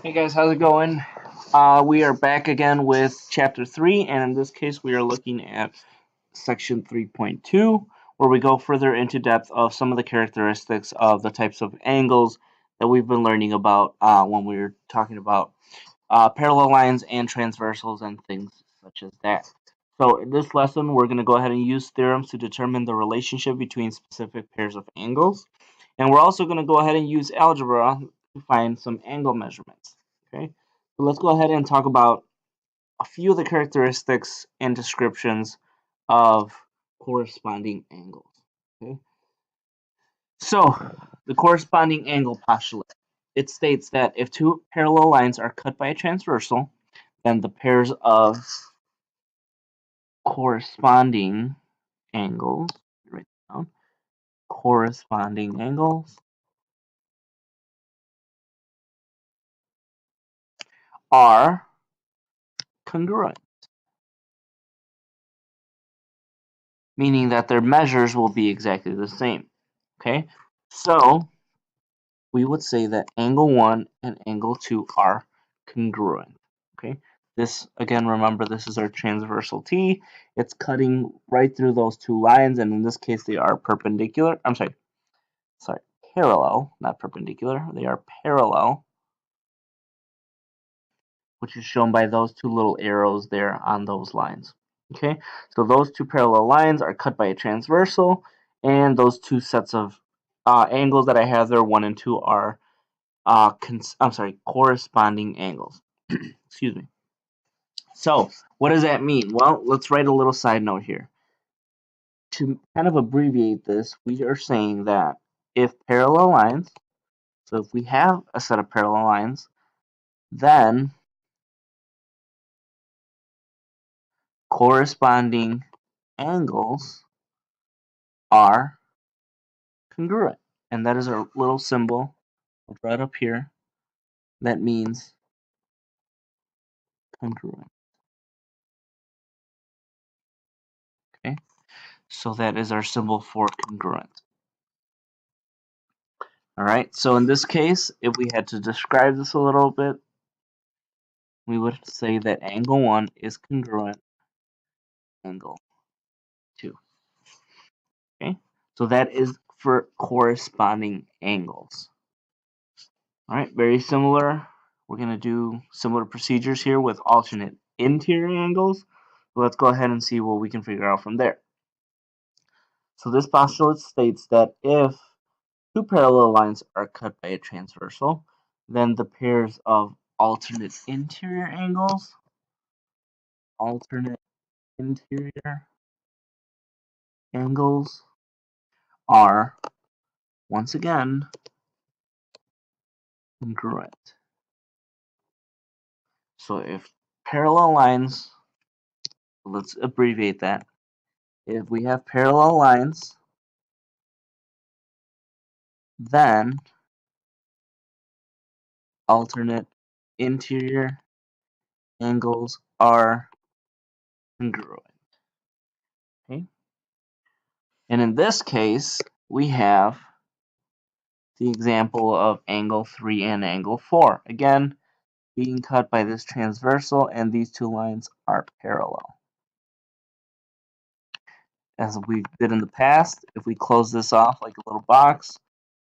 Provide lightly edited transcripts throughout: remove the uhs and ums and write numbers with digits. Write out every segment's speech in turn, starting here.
Hey guys, how's it going? We are back again with chapter 3, and in this case, we are looking at section 3.2, where we go further into depth of some of the characteristics of the types of angles that we've been learning about when we were talking about parallel lines and transversals and things such as that. So, in this lesson, we're going to go ahead and use theorems to determine the relationship between specific pairs of angles, and we're also going to go ahead and use algebra to find some angle measurements. Okay, so let's go ahead and talk about a few of the characteristics and descriptions of corresponding angles. Okay, so the corresponding angle postulate. It states that if two parallel lines are cut by a transversal, then the pairs of corresponding angles, write it down, corresponding angles are congruent, meaning that their measures will be exactly the same. Okay, so we would say that angle 1 and angle 2 are congruent. Okay, this again, remember, this is our transversal T. It's cutting right through those two lines, and in this case, they are perpendicular. I'm sorry, parallel, not perpendicular. They are parallel, which is shown by those two little arrows there on those lines. Okay, so those two parallel lines are cut by a transversal, and those two sets of angles that I have there, 1 and 2, are corresponding angles. Excuse me. So, what does that mean? Well, let's write a little side note here. To kind of abbreviate this, we are saying that if parallel lines, so if we have a set of parallel lines, then corresponding angles are congruent. And that is our little symbol right up here that means congruent. Okay, so that is our symbol for congruent. All right, so in this case, if we had to describe this a little bit, we would say that angle 1 is congruent angle 2. Okay, so that is for corresponding angles. All right, very similar. We're going to do similar procedures here with alternate interior angles. So let's go ahead and see what we can figure out from there. So this postulate states that if two parallel lines are cut by a transversal, then the pairs of alternate interior angles are, once again, congruent. So if parallel lines, let's abbreviate that. If we have parallel lines, then alternate interior angles are congruent. Okay? And in this case, we have the example of angle 3 and angle 4. Again, being cut by this transversal, and these two lines are parallel. As we did in the past, if we close this off like a little box,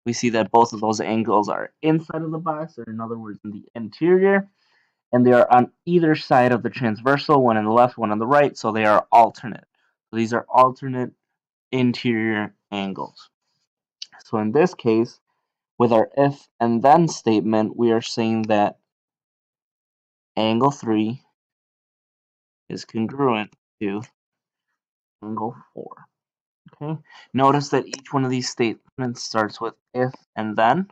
we see that both of those angles are inside of the box, or in other words, in the interior, and they are on either side of the transversal, one on the left, one on the right, so they are alternate. So these are alternate interior angles. So in this case, with our if and then statement, we are saying that angle 3 is congruent to angle 4. Okay. Notice that each one of these statements starts with if and then.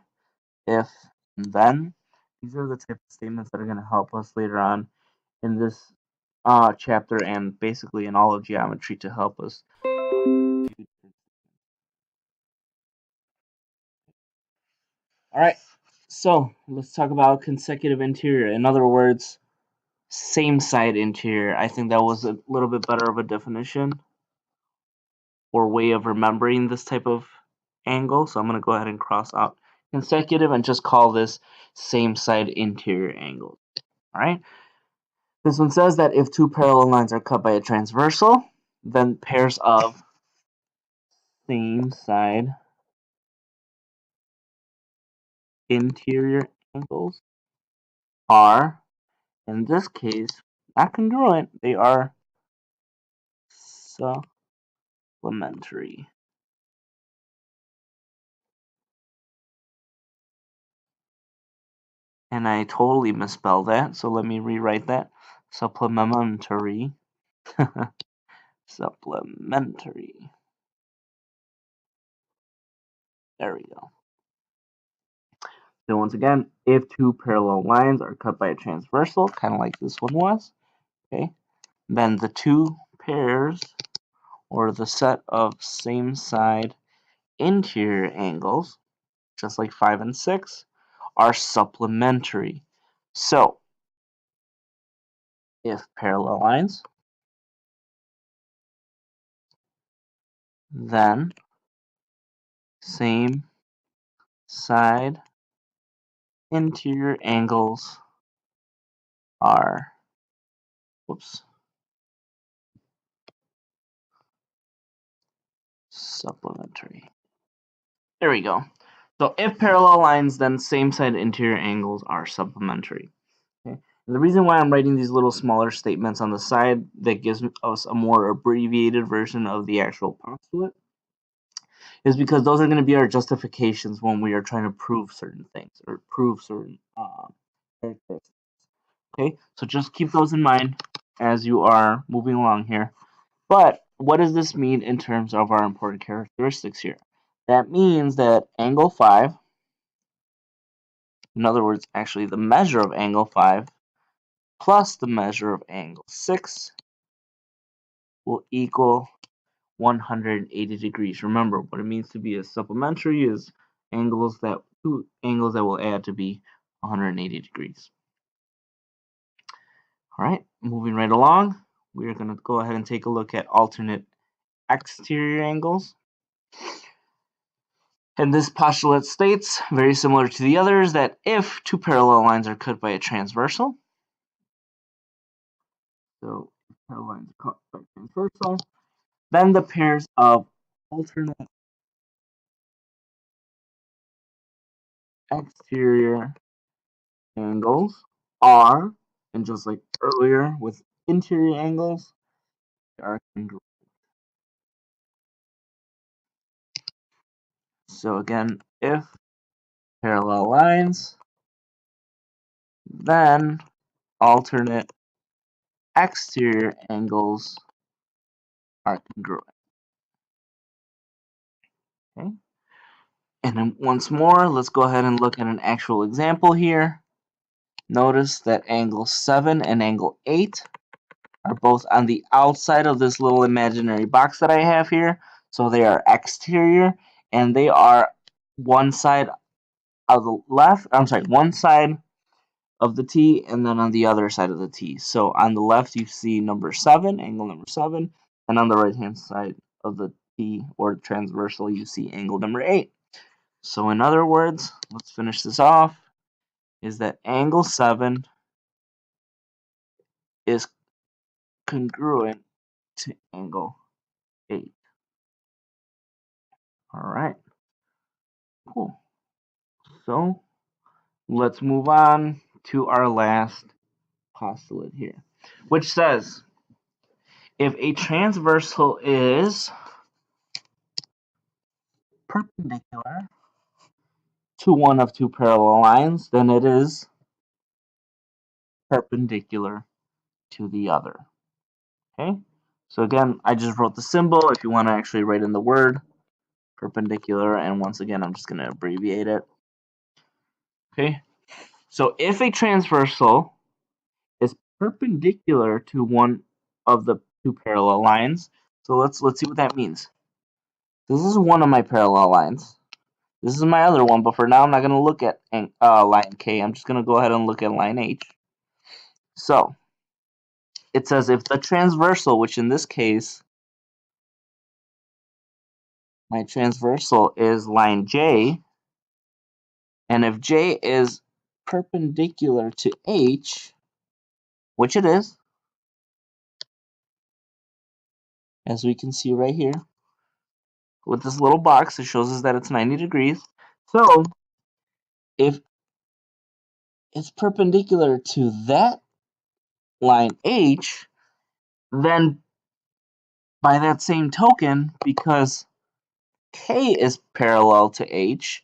If and then. These are the type of statements that are going to help us later on in this chapter and basically in all of geometry to help us. Alright, so let's talk about consecutive interior. In other words, same side interior. I think that was a little bit better of a definition or way of remembering this type of angle. So I'm going to go ahead and cross out consecutive, and just call this same side interior angles. All right. This one says that if two parallel lines are cut by a transversal, then pairs of same side interior angles are, in this case, not congruent, they are supplementary. And I totally misspelled that, so let me rewrite that. Supplementary. Supplementary. There we go. So once again, if two parallel lines are cut by a transversal, kind of like this one was, okay, then the two pairs, or the set of same side interior angles, just like 5 and 6, are supplementary. So, if parallel lines, then same side interior angles are, supplementary. There we go. So if parallel lines, then same side interior angles are supplementary. Okay. And the reason why I'm writing these little smaller statements on the side that gives us a more abbreviated version of the actual postulate is because those are going to be our justifications when we are trying to prove certain things or prove certain characteristics. Okay, so just keep those in mind as you are moving along here. But what does this mean in terms of our important characteristics here? That means that angle 5, in other words, actually the measure of angle 5 plus the measure of angle 6 will equal 180 degrees. Remember, what it means to be a supplementary is two angles that will add to be 180 degrees. All right, moving right along, we're going to go ahead and take a look at alternate exterior angles. And this postulate states, very similar to the others, that if two parallel lines are cut by a transversal, so if parallel lines are cut by transversal, then the pairs of alternate exterior angles are, and just like earlier with interior angles, they are congruent. So again, if parallel lines, then alternate exterior angles are congruent. Okay. And then once more, let's go ahead and look at an actual example here. Notice that angle 7 and angle 8 are both on the outside of this little imaginary box that I have here. So they are exterior, and they are one side of the left, I'm sorry, one side of the T, and then on the other side of the T. So on the left, you see number 7, angle number 7, and on the right-hand side of the T, or transversal, you see angle number 8. So in other words, let's finish this off, is that angle 7 is congruent to angle 8. All right, cool. So let's move on to our last postulate here, which says if a transversal is perpendicular to one of two parallel lines, then it is perpendicular to the other. Okay, so again, I just wrote the symbol. If you want to actually write in the word perpendicular, and once again, I'm just going to abbreviate it. Okay, so if a transversal is perpendicular to one of the two parallel lines, so let's see what that means. This is one of my parallel lines. This is my other one, but for now I'm not going to look at line K. I'm just going to go ahead and look at line H. So it says if the transversal, which in this case, my transversal is line J, And if J is perpendicular to H, which it is, as we can see right here, with this little box, it shows us that it's 90 degrees. So if it's perpendicular to that line H, then by that same token, because K is parallel to H,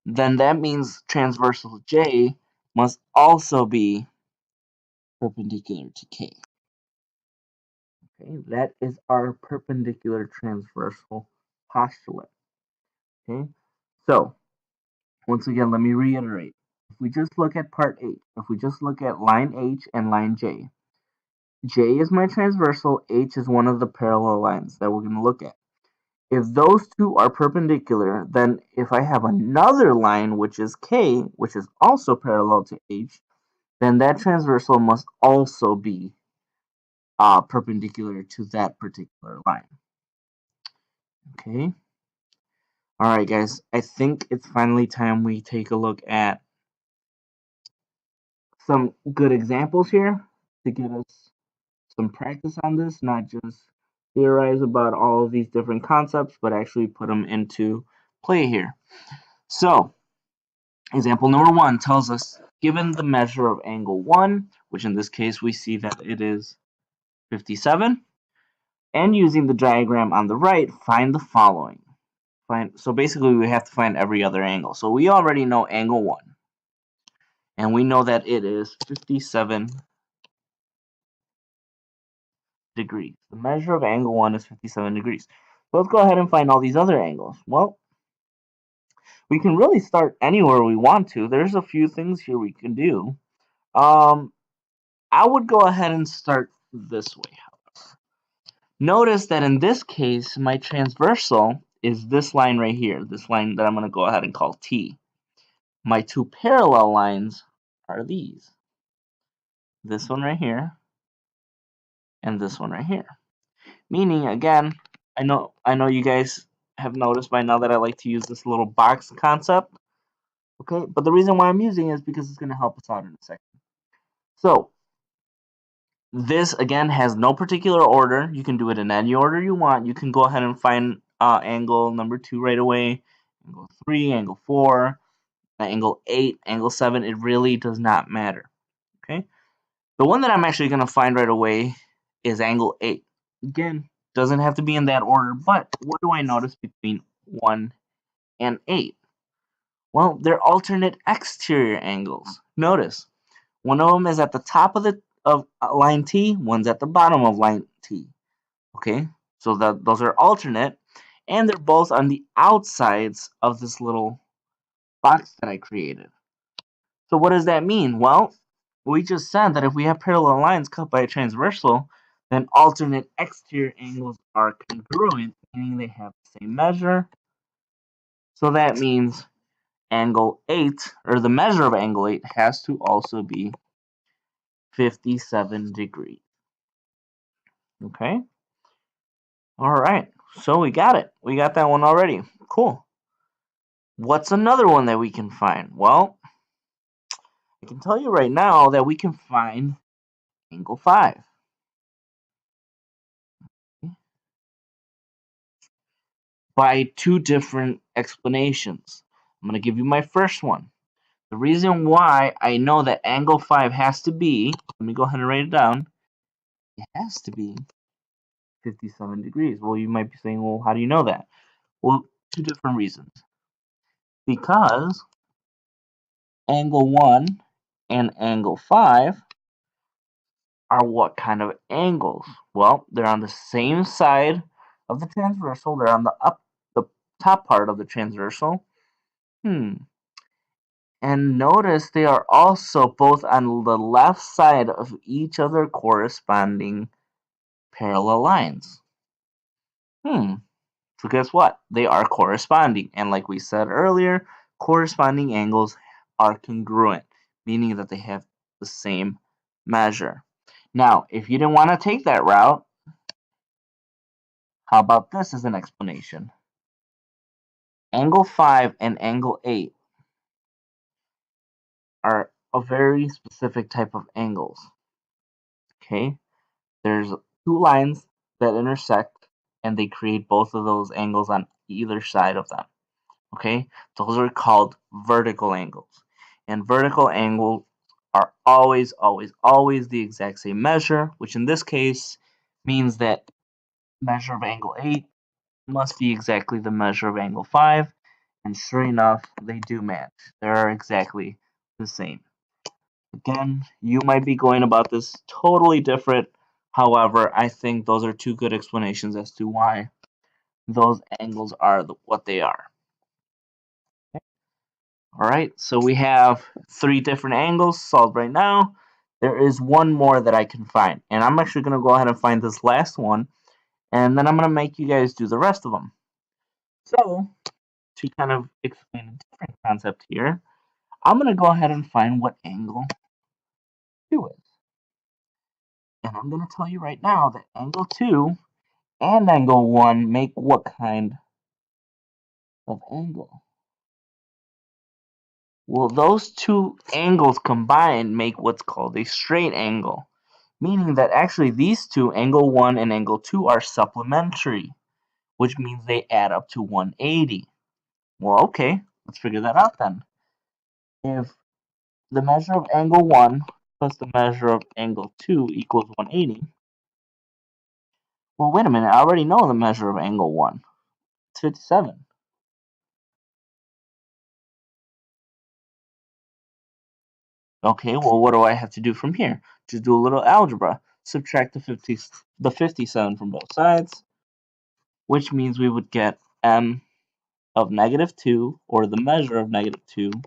then that means transversal J must also be perpendicular to K. Okay, that is our perpendicular transversal postulate. Okay, so once again, let me reiterate. If we just look at part H, if we just look at line H and line J, J is my transversal, H is one of the parallel lines that we're going to look at. If those two are perpendicular, then if I have another line, which is K, which is also parallel to H, then that transversal must also be perpendicular to that particular line. Okay. All right, guys. I think it's finally time we take a look at some good examples here to get us some practice on this, not just theorize about all of these different concepts, but actually put them into play here. So, example number 1 tells us, given the measure of angle 1, which in this case we see that it is 57, and using the diagram on the right, find the following. So basically we have to find every other angle. So we already know angle 1, and we know that it is 57 degrees. The measure of angle 1 is 57 degrees. So let's go ahead and find all these other angles. Well, we can really start anywhere we want to. There's a few things here we can do. I would go ahead and start this way. Notice that in this case, my transversal is this line right here, this line that I'm going to go ahead and call T. My two parallel lines are these. This one right here and this one right here. Meaning, again, I know you guys have noticed by now that I like to use this little box concept. Okay, but the reason why I'm using it is because it's going to help us out in a second. So, this again has no particular order. You can do it in any order you want. You can go ahead and find angle number 2 right away, angle 3, angle 4, angle 8, angle 7. It really does not matter. Okay, the one that I'm actually going to find right away is angle 8. Again, doesn't have to be in that order, but what do I notice between 1 and 8? Well, they're alternate exterior angles. Notice, one of them is at the top of line T, one's at the bottom of line T. Okay, so those are alternate, and they're both on the outsides of this little box that I created. So what does that mean? Well, we just said that if we have parallel lines cut by a transversal, then alternate exterior angles are congruent, meaning they have the same measure. So that means angle 8, or the measure of angle 8, has to also be 57 degrees. Okay? Alright, so we got it. We got that one already. Cool. What's another one that we can find? Well, I can tell you right now that we can find angle 5. By two different explanations. I'm going to give you my first one. The reason why I know that angle 5 has to be, let me go ahead and write it down, it has to be 57 degrees. Well, you might be saying, well, how do you know that? Well, two different reasons. Because angle 1 and angle 5 are what kind of angles? Well, they're on the same side of the transversal. They're on the top part of the transversal. And notice they are also both on the left side of each other corresponding parallel lines. So guess what? They are corresponding. And like we said earlier, corresponding angles are congruent, meaning that they have the same measure. Now, if you didn't want to take that route, how about this as an explanation? Angle 5 and angle 8 are a very specific type of angles. Okay, there's two lines that intersect and they create both of those angles on either side of them. Okay, those are called vertical angles. And vertical angles are always the exact same measure, which in this case means that measure of angle 8 must be exactly the measure of angle 5. And sure enough, they do match. They're exactly the same. Again, you might be going about this totally different. However, I think those are two good explanations as to why those angles are what they are. All right, so we have three different angles solved right now. There is one more that I can find, and I'm actually going to go ahead and find this last one, and then I'm going to make you guys do the rest of them. So, to kind of explain a different concept here, I'm going to go ahead and find what angle 2 is. And I'm going to tell you right now that angle 2 and angle 1 make what kind of angle? Well, those two angles combined make what's called a straight angle, meaning that actually these two, angle 1 and angle 2, are supplementary, which means they add up to 180. Well, okay, let's figure that out then. If the measure of angle 1 plus the measure of angle 2 equals 180, well, wait a minute, I already know the measure of angle 1. It's 57. Okay, well, what do I have to do from here? Just do a little algebra. Subtract the 57 from both sides, which means we would get m of -2, or the measure of -2,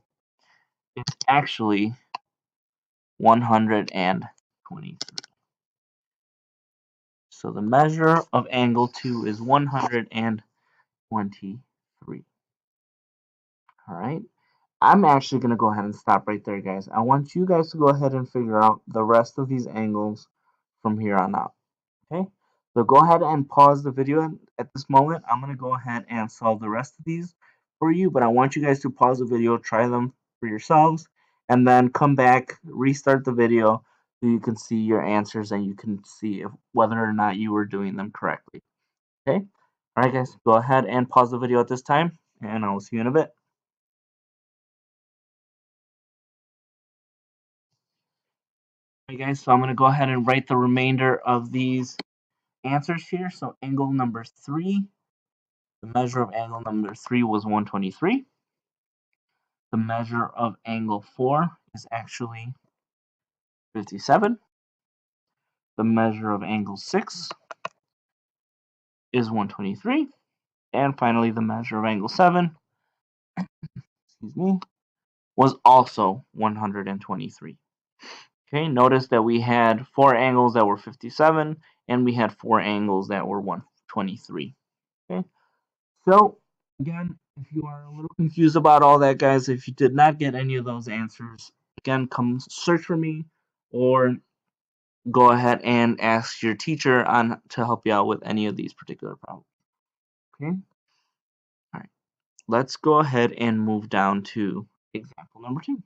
is actually 123. So the measure of angle 2 is 123. All right. I'm actually going to go ahead and stop right there, guys. I want you guys to go ahead and figure out the rest of these angles from here on out. Okay, so go ahead and pause the video at this moment. I'm going to go ahead and solve the rest of these for you, but I want you guys to pause the video, try them for yourselves, and then come back, restart the video so you can see your answers and you can see whether or not you were doing them correctly. Okay, all right, guys, go ahead and pause the video at this time, and I will see you in a bit. All right, guys, so I'm going to go ahead and write the remainder of these answers here. So angle number 3, the measure of angle number 3 was 123. The measure of angle 4 is actually 57. The measure of angle 6 is 123. And finally, the measure of angle 7, excuse me, was also 123. Okay, notice that we had 4 angles that were 57 and we had 4 angles that were 123. Okay, so again, if you are a little confused about all that, guys, if you did not get any of those answers, again, come search for me or go ahead and ask your teacher on to help you out with any of these particular problems. Okay? All right. Let's go ahead and move down to example number 2.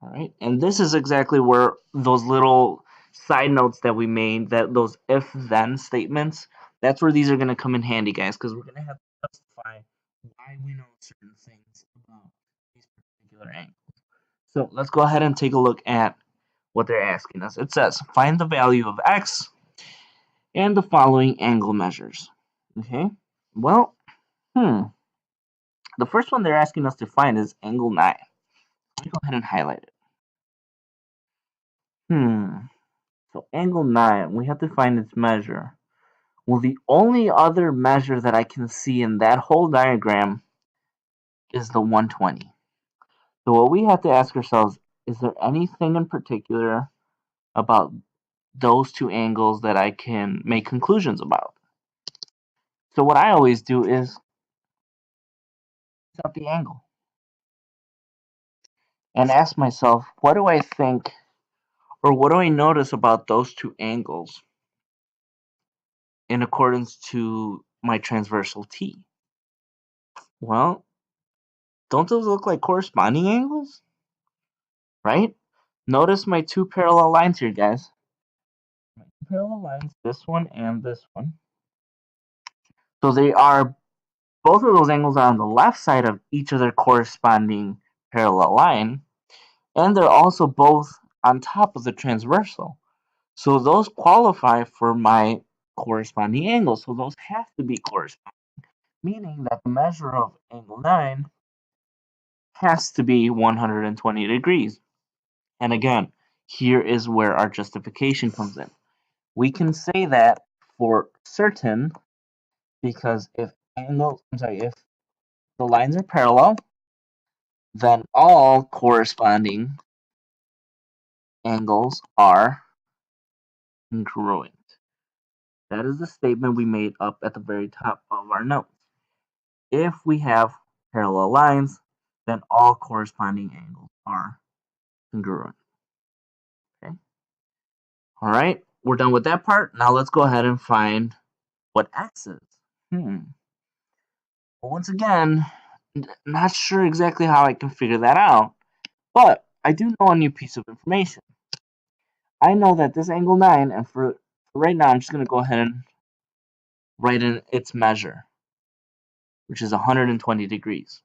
All right. And this is exactly where those little side notes that we made, that those if-then statements, that's where these are going to come in handy, guys, because we're going to have to justify why we know certain things about these particular angles. So let's go ahead and take a look at what they're asking us. It says, find the value of x and the following angle measures. Okay, well, the first one they're asking us to find is angle 9. Let me go ahead and highlight it. So angle 9, we have to find its measure. Well, the only other measure that I can see in that whole diagram is the 120. So what we have to ask ourselves, is there anything in particular about those two angles that I can make conclusions about? So what I always do is set the angle and ask myself, what do I think, or what do I notice about those two angles in accordance to my transversal T? Well, Don't those look like corresponding angles? Right? Notice my two parallel lines here, guys. My two parallel lines, this one and this one. So they are, both of those angles are on the left side of each of their corresponding parallel line, and they're also both on top of the transversal. So those qualify for my corresponding angles. So those have to be corresponding, meaning that the measure of angle 9 has to be 120 degrees. And again, here is where our justification comes in. We can say that for certain because if if the lines are parallel, then all corresponding angles are congruent. That is the statement we made up at the very top of our notes. If we have parallel lines, then all corresponding angles are congruent. Okay. All right, we're done with that part. Now let's go ahead and find what x is. Well, once again, not sure exactly how I can figure that out, but I do know a new piece of information. I know that this angle 9, and for right now, I'm just going to go ahead and write in its measure, which is 120 degrees.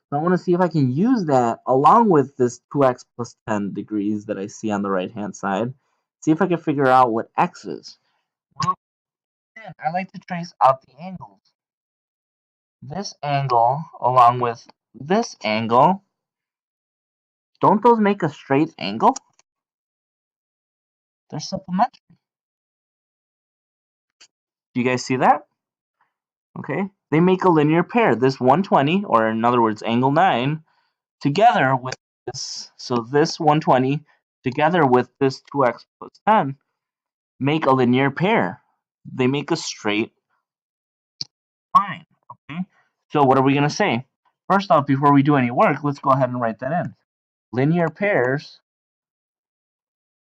So I want to see if I can use that along with this 2x plus 10 degrees that I see on the right-hand side. See if I can figure out what x is. Well, then I like to trace out the angles. This angle along with this angle, don't those make a straight angle? They're supplementary. Do you guys see that? Okay, they make a linear pair. This 120, or in other words, angle 9, together with this, so this 120 together with this 2x plus 10 make a linear pair. They make a straight line. Okay, so what are we going to say? First off, before we do any work, let's go ahead and write that in. Linear pairs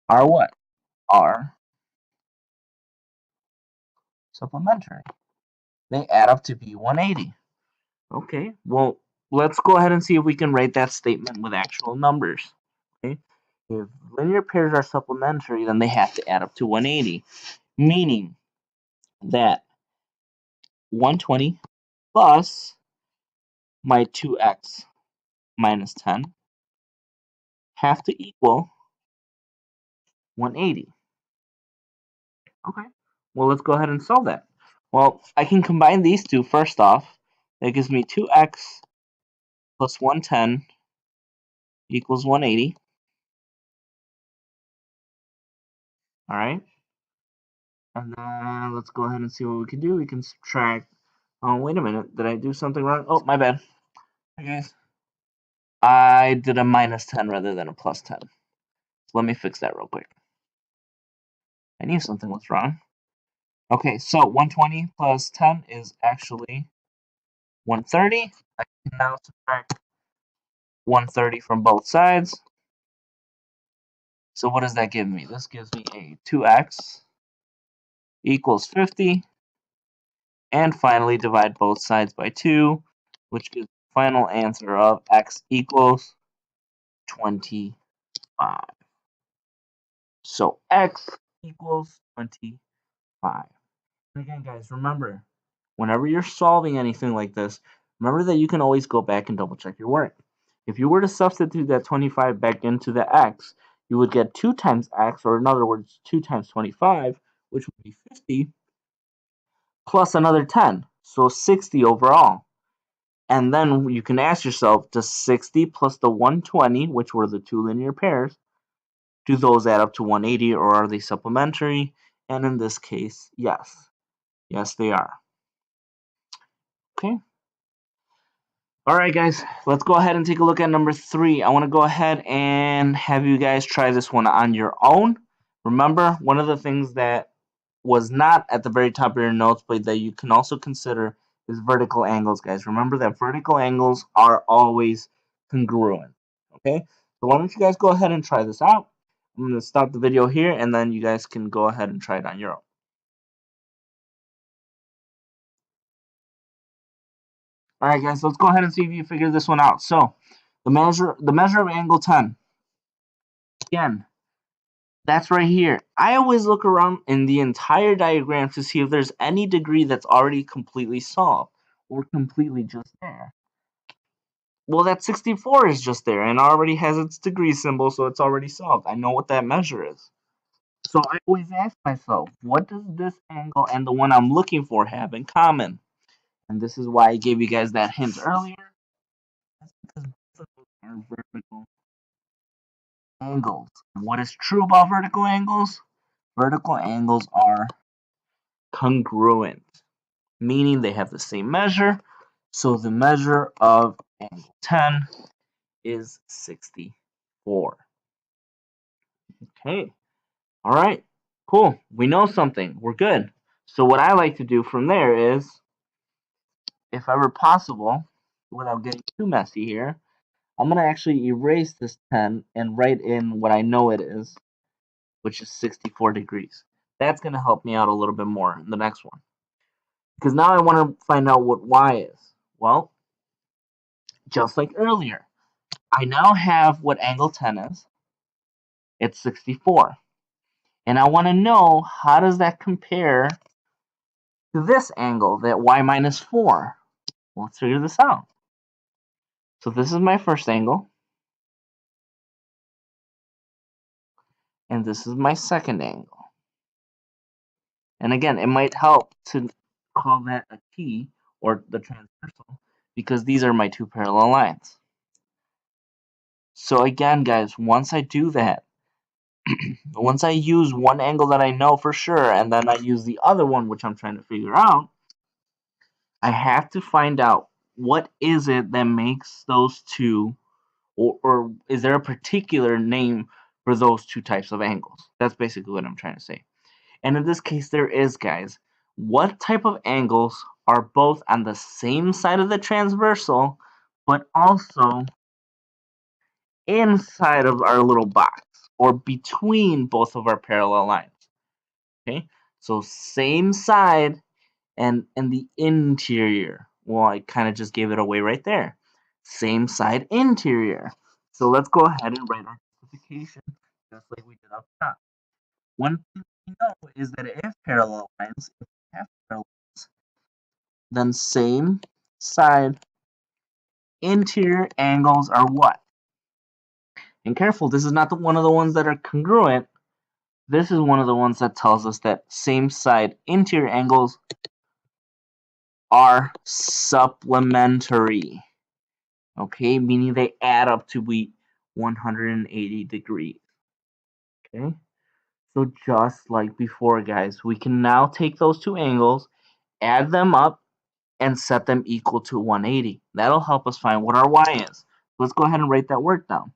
are what? Are supplementary. They add up to be 180. Okay, well, let's go ahead and see if we can write that statement with actual numbers. Okay, if linear pairs are supplementary, then they have to add up to 180, meaning that 120 plus my 2x minus 10 have to equal 180. Okay, well, let's go ahead and solve that. Well, I can combine these two first off. That gives me 2x plus 110 equals 180. All right. And then let's go ahead and see what we can do. We can subtract. Oh, wait a minute. Did I do something wrong? Oh, my bad. Hey, guys. I did a minus 10 rather than a plus 10. So let me fix that real quick. I knew something was wrong. Okay, so 120 plus 10 is actually 130. I can now subtract 130 from both sides. So what does that give me? This gives me a 2x equals 50. And finally, divide both sides by 2, which gives the final answer of x equals 25. So x equals 25. And again, guys, remember, whenever you're solving anything like this, remember that you can always go back and double check your work. If you were to substitute that 25 back into the x, you would get 2 times x, or in other words, 2 times 25, which would be 50, plus another 10, so 60 overall. And then you can ask yourself, does 60 plus the 120, which were the two linear pairs, do those add up to 180, or are they supplementary? And in this case, yes. Yes, they are. Okay. All right, guys, let's go ahead and take a look at number 3. I want to go ahead and have you guys try this one on your own. Remember, one of the things that was not at the very top of your notes, but that you can also consider is vertical angles, guys. Remember that vertical angles are always congruent. Okay, so why don't you guys go ahead and try this out. I'm going to stop the video here, and then you guys can go ahead and try it on your own. All right, guys, let's go ahead and see if you figure this one out. So, the measure of angle 10. Again, that's right here. I always look around in the entire diagram to see if there's any degree that's already completely solved or completely just there. Well, that 64 is just there and already has its degree symbol, so it's already solved. I know what that measure is. So I always ask myself, what does this angle and the one I'm looking for have in common? And this is why I gave you guys that hint earlier. That's because both of those are vertical angles. What is true about vertical angles? Vertical angles are congruent, meaning they have the same measure. So the measure of angle 10 is 64. Okay. All right. Cool. We know something. We're good. So what I like to do from there is, if ever possible, without getting too messy here, I'm going to actually erase this 10 and write in what I know it is, which is 64 degrees. That's going to help me out a little bit more in the next one. Because now I want to find out what y is. Well, just like earlier, I now have what angle 10 is. It's 64. And I want to know, how does that compare to this angle, that y minus 4? Well, let's figure this out. So this is my first angle. And this is my second angle. And again, it might help to call that a T, or the transversal, because these are my two parallel lines. So again, guys, once I do that, once I use one angle that I know for sure, and then I use the other one, which I'm trying to figure out, I have to find out what is it that makes those two, or is there a particular name for those two types of angles? That's basically what I'm trying to say. And in this case, there is, guys. What type of angles are both on the same side of the transversal, but also inside of our little box, or between both of our parallel lines? Okay, so same side and the interior. Well, I kind of just gave it away right there. Same side, interior. So let's go ahead and write our justification just like we did up top. One thing we know is that if parallel lines, if we have parallel lines, then same side, interior angles are what? And careful, this is not one of the ones that are congruent. This is one of the ones that tells us that same side, interior angles are supplementary. Okay, meaning they add up to be 180 degrees. Okay, so just like before, guys, we can now take those two angles, add them up, and set them equal to 180. That'll help us find what our y is. Let's go ahead and write that work down.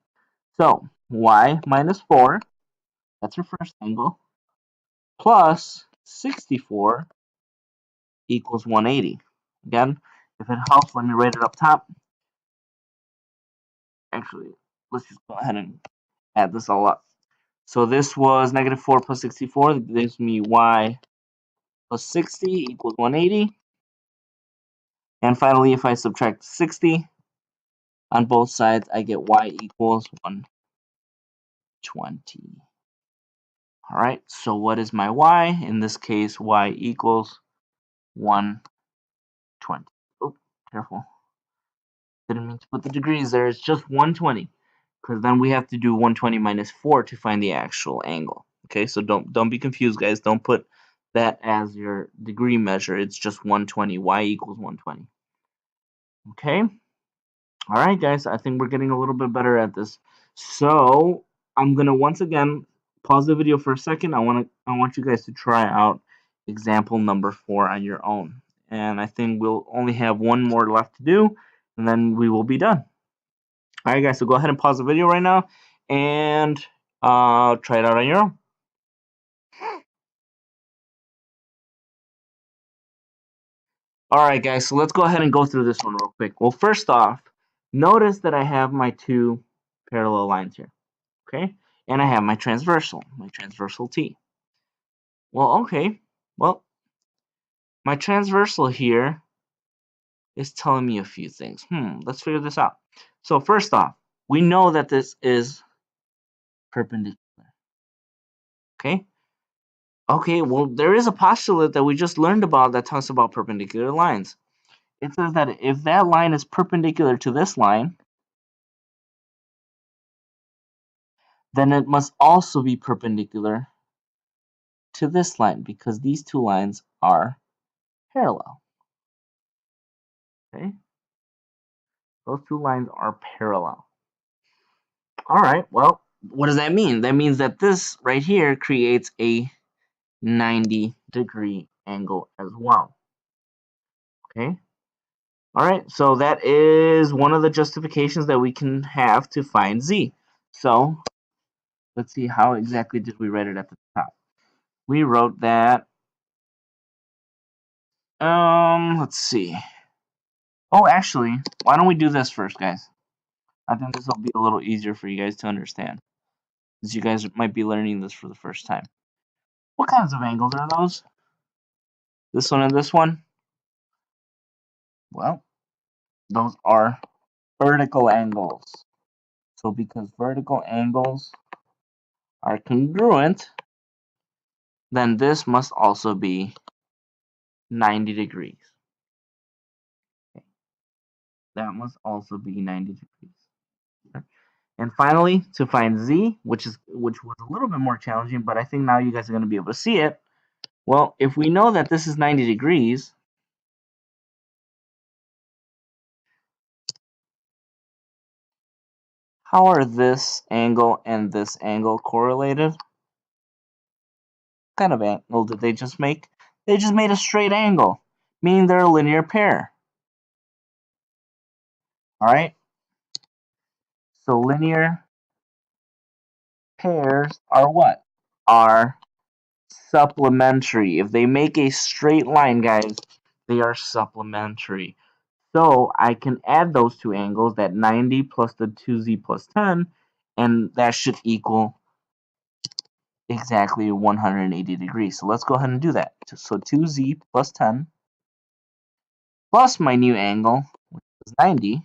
So y minus 4, that's our first angle, plus 64 equals 180. Again, if it helps, let me write it up top. Actually, let's just go ahead and add this all up. So this was negative 4 plus 64. That gives me y plus 60 equals 180. And finally, if I subtract 60 on both sides, I get y equals 120. All right, so what is my y? In this case, y equals 120. Oh, careful. Didn't mean to put the degrees there. It's just 120. Because then we have to do 120 minus 4 to find the actual angle. Okay, so don't be confused, guys. Don't put that as your degree measure. It's just 120. Y equals 120. Okay. All right, guys. I think we're getting a little bit better at this. So I'm gonna once again pause the video for a second. I want you guys to try out example number 4 on your own. And I think we'll only have one more left to do, and then we will be done. All right, guys, so go ahead and pause the video right now and try it out on your own. All right, guys, so let's go ahead and go through this one real quick. Well, first off, notice that I have my two parallel lines here, okay? And I have my transversal T. Well, okay, well, my transversal here is telling me a few things. Let's figure this out. So first off, we know that this is perpendicular. Okay? Okay, well, there is a postulate that we just learned about that talks about perpendicular lines. It says that if that line is perpendicular to this line, then it must also be perpendicular to this line because these two lines are parallel. Okay? Those two lines are parallel. All right, well, what does that mean? That means that this right here creates a 90-degree angle as well. Okay? All right, so that is one of the justifications that we can have to find z. So let's see, how exactly did we write it at the top? We wrote that, let's see. Oh, actually, why don't we do this first, guys? I think this will be a little easier for you guys to understand, since you guys might be learning this for the first time. What kinds of angles are those? This one and this one? Well, those are vertical angles. So because vertical angles are congruent, then this must also be 90 degrees. Okay. That must also be 90 degrees. Okay. And finally, to find z, which was a little bit more challenging, but I think now you guys are going to be able to see it. Well, if we know that this is 90 degrees, how are this angle and this angle correlated? What kind of angle did they just make? They just made a straight angle, meaning they're a linear pair. All right? So linear pairs are what? Are supplementary. If they make a straight line, guys, they are supplementary. So I can add those two angles, that 90 plus the 2z plus 10, and that should equal exactly 180 degrees. So let's go ahead and do that. So 2z plus 10 plus my new angle, which is 90,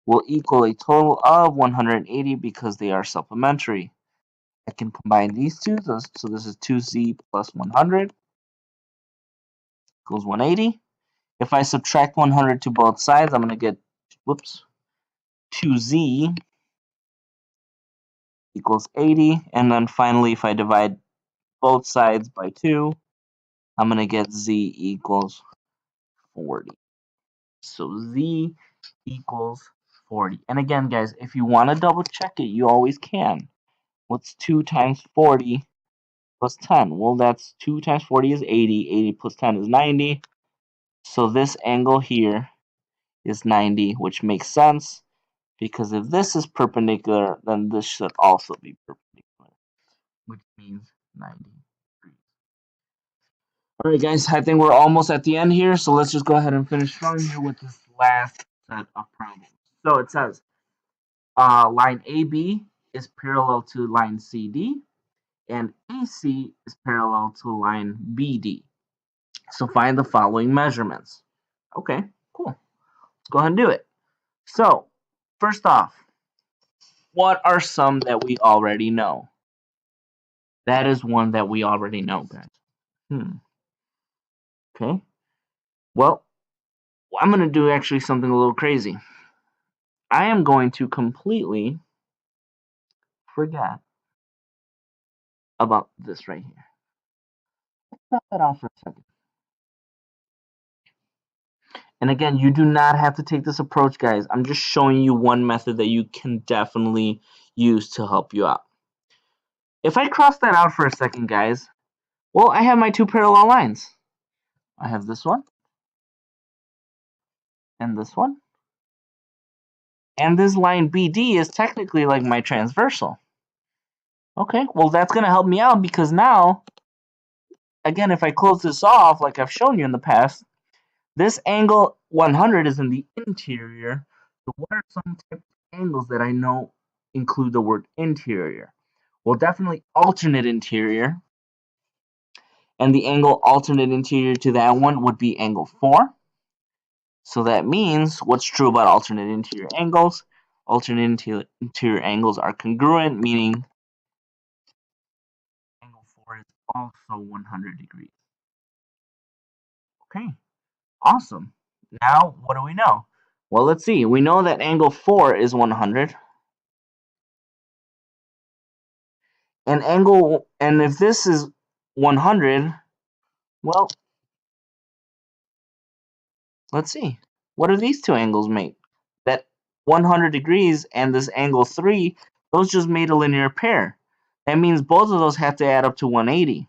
will equal a total of 180 because they are supplementary. I can combine these two, so this is 2z plus 100 equals 180. If I subtract 100 to both sides, I'm going to get, 2z equals 80. And then finally, if I divide both sides by 2, I'm going to get z equals 40. So z equals 40. And again, guys, if you want to double check it, you always can. What's 2 times 40 plus 10? Well, that's 2 times 40 is 80. 80 plus 10 is 90. So this angle here is 90, which makes sense because if this is perpendicular, then this should also be perpendicular, which means 90 degrees. All right, guys, I think we're almost at the end here, so let's just go ahead and finish strong here with this last set of problems. So it says line AB is parallel to line CD, and AC is parallel to line BD. So find the following measurements. Okay, cool. Let's go ahead and do it. So, first off, what are some that we already know? That is one that we already know, guys. Okay. Well, I'm going to do actually something a little crazy. I am going to completely forget about this right here. Let's cut that off for a second. And again, you do not have to take this approach, guys. I'm just showing you one method that you can definitely use to help you out. If I cross that out for a second, guys, well, I have my two parallel lines. I have this one and this one. And this line BD is technically like my transversal. Okay, well, that's going to help me out because now, again, if I close this off like I've shown you in the past, this angle 100 is in the interior. So what are some types of angles that I know include the word interior? Well, definitely alternate interior. And the angle alternate interior to that one would be angle 4. So that means what's true about alternate interior angles? Alternate interior angles are congruent, meaning angle 4 is also 100 degrees. Okay, awesome. Now, what do we know? Well, let's see. We know that angle 4 is 100. And if this is 100, well, let's see. What do these two angles make? That 100 degrees and this angle 3, those just made a linear pair. That means both of those have to add up to 180.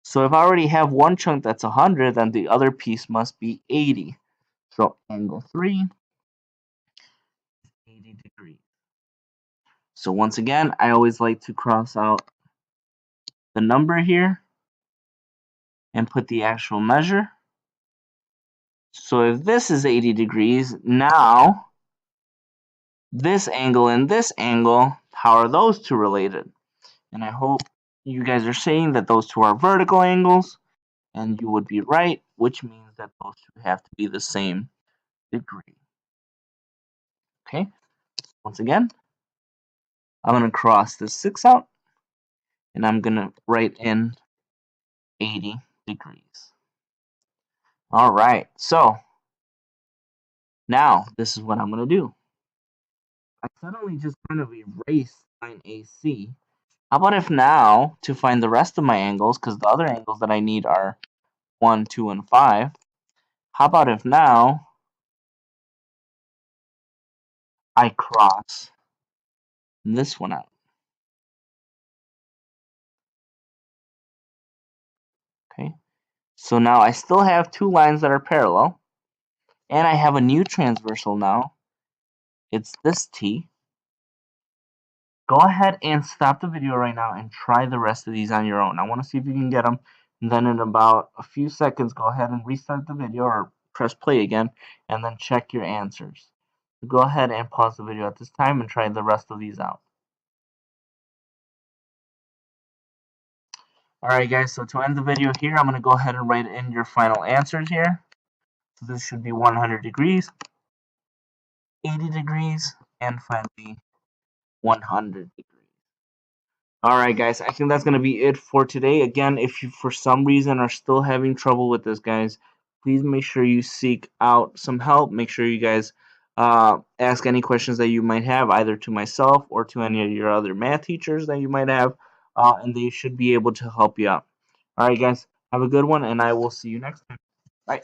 So if I already have one chunk that's 100, then the other piece must be 80. So angle 3, 80 degrees. So once again, I always like to cross out the number here and put the actual measure. So if this is 80 degrees, now this angle and this angle, how are those two related? And I hope you guys are saying that those two are vertical angles, and you would be right, which means that those two have to be the same degree. Okay, once again, I'm going to cross this 6 out, and I'm going to write in 80 degrees. All right, so now this is what I'm going to do. I suddenly just kind of erased line AC. How about if now, to find the rest of my angles, because the other angles that I need are 1, 2, and 5, how about if now I cross this one out? Okay, so now I still have two lines that are parallel, and I have a new transversal now. It's this T. Go ahead and stop the video right now and try the rest of these on your own. I want to see if you can get them, and then in about a few seconds, go ahead and restart the video or press play again, and then check your answers. Go ahead and pause the video at this time and try the rest of these out. Alright guys, so to end the video here, I'm going to go ahead and write in your final answers here. So this should be 100 degrees, 80 degrees, and finally 100 degrees. Alright guys, I think that's going to be it for today. Again, if you for some reason are still having trouble with this, guys, please make sure you seek out some help. Make sure you guys ask any questions that you might have, either to myself or to any of your other math teachers that you might have, and they should be able to help you out. Alright guys, have a good one, and I will see you next time. Bye.